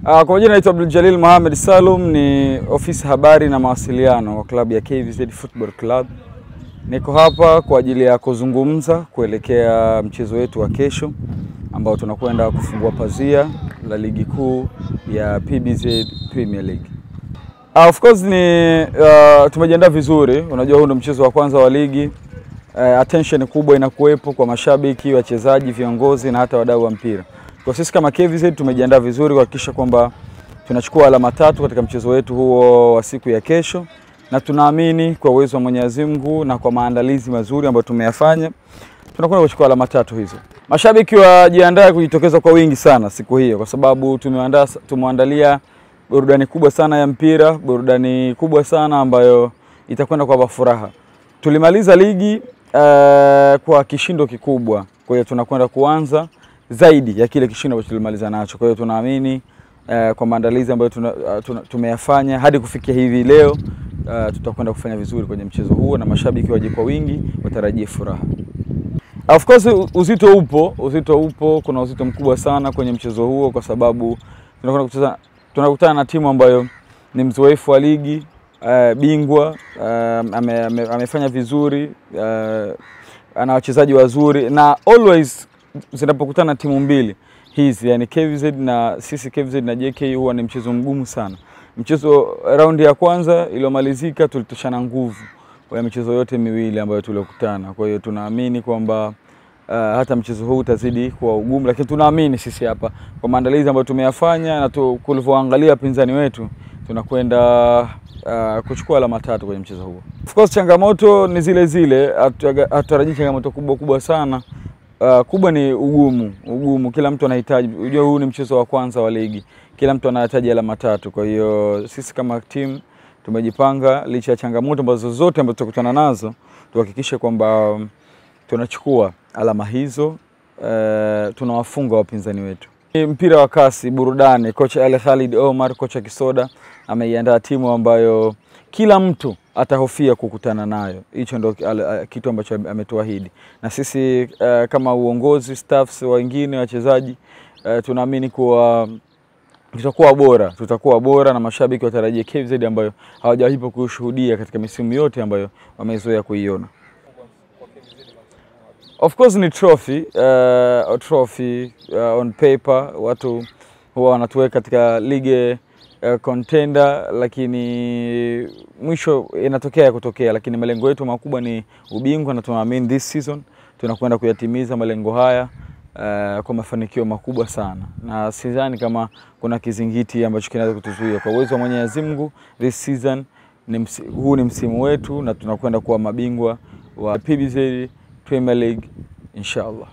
Kwa majina naitwa Abdul Jalil Mohamed Salum, ni ofisi habari na mawasiliano wa klabu ya KVZ Football Club. Niko hapa kwa ajili ya kuzungumza kuelekea mchezo wetu wa kesho ambao tunakwenda kufungua pazia la ligi kuu ya PBZ Premier League. Of course tumejiandaa vizuri. Unajua huu ndio mchezo wa kwanza wa ligi. Attention kubwa inakuwepo kwa mashabiki, wachezaji, viongozi na hata wadau wa mpira. Kwa sisi kama KVZ tumejiandaa vizuri kuhakikisha kwamba tunachukua alama 3 katika mchezo wetu huo wa siku ya kesho, na tunaamini kwa uwezo wa Mwenyezi Mungu na kwa maandalizi mazuri ambayo tumeyafanya tunakwenda kuchukua alama 3 hizo. Mashabiki wajiandae kujitokeza kwa wingi sana siku hiyo, kwa sababu tumeandalia burudani kubwa sana ya mpira, burudani kubwa sana ambayo itakwenda kwa furaha. Tulimaliza ligi kwa kishindo kikubwa, kwa hiyo tunakwenda kuanza zaidi ya kile kishindo ambacho tulimaliza nacho. Kwa hiyo tunaamini kwa maandalizi ambayo tumeyafanya hadi kufikia hivi leo, tutakwenda kufanya vizuri kwenye mchezo huo, na mashabiki waje kwa wingi, watarajie furaha. Of course uzito upo, kuna uzito mkubwa sana kwenye mchezo huo, kwa sababu tunakutana na timu ambayo ni mzoefu wa ligi, bingwa, amefanya vizuri, ana wachezaji wazuri, na always zinapokutana timu mbili hizi, yani KVZ na sisi KVZ na JK, huwa ni mchezo mgumu sana. Mchezo raundi ya kwanza iliyomalizika tulitoshana nguvu kwa michezo yote miwili ambayo tulikutana. Kwa hiyo tunaamini kwamba hata mchezo huu utazidi kuwa ugumu, lakini tunaamini sisi hapa kwa maandalizi ambayo tumeyafanya na kulivyoangalia pinzani wetu, tunakwenda kuchukua alama 3 kwenye mchezo huo. Of course changamoto ni zile, hatutarajii changamoto kubwa sana. Kubwa ni ugumu. Kila mtu anahitaji, unajua huu ni mchezo wa kwanza wa ligi, kila mtu anahitaji alama 3. Kwa hiyo sisi kama team tumejipanga, licha ya changamoto ambazo zote ambazo tutakutana nazo, tuhakikishe kwamba tunachukua alama hizo, tunawafunga wapinzani wetu. Mpira wa kasi, burudani. Kocha Ali Khalid Omar, kocha Kisoda, ameiandaa timu ambayo kila mtu atahofia kukutana nayo. Hicho ndio kitu ambacho ametuahidi. Na sisi kama uongozi, staffs wengine, wachezaji, tunaamini kuwa tutakuwa bora na mashabiki watarajie KVZ ambayo hawajawahi kushuhudia katika misimu yote ambayo wamezoea kuiona. Of course ni trophy on paper. Watu huwa wanatuweka katika ligi contender, lakini mwisho inatokea kutokea, lakini malengo yetu makubwa ni ubingwa, na tunaamini this season tunakwenda kuyatimiza malengo haya kwa mafanikio makubwa sana, na sidhani kama kuna kizingiti ambacho kinaweza kutuzuia. Kwa uwezo wa Mwenyezi Mungu, this season huu ni msimu wetu, na tunakwenda kuwa mabingwa wa PBZ Premier League inshallah.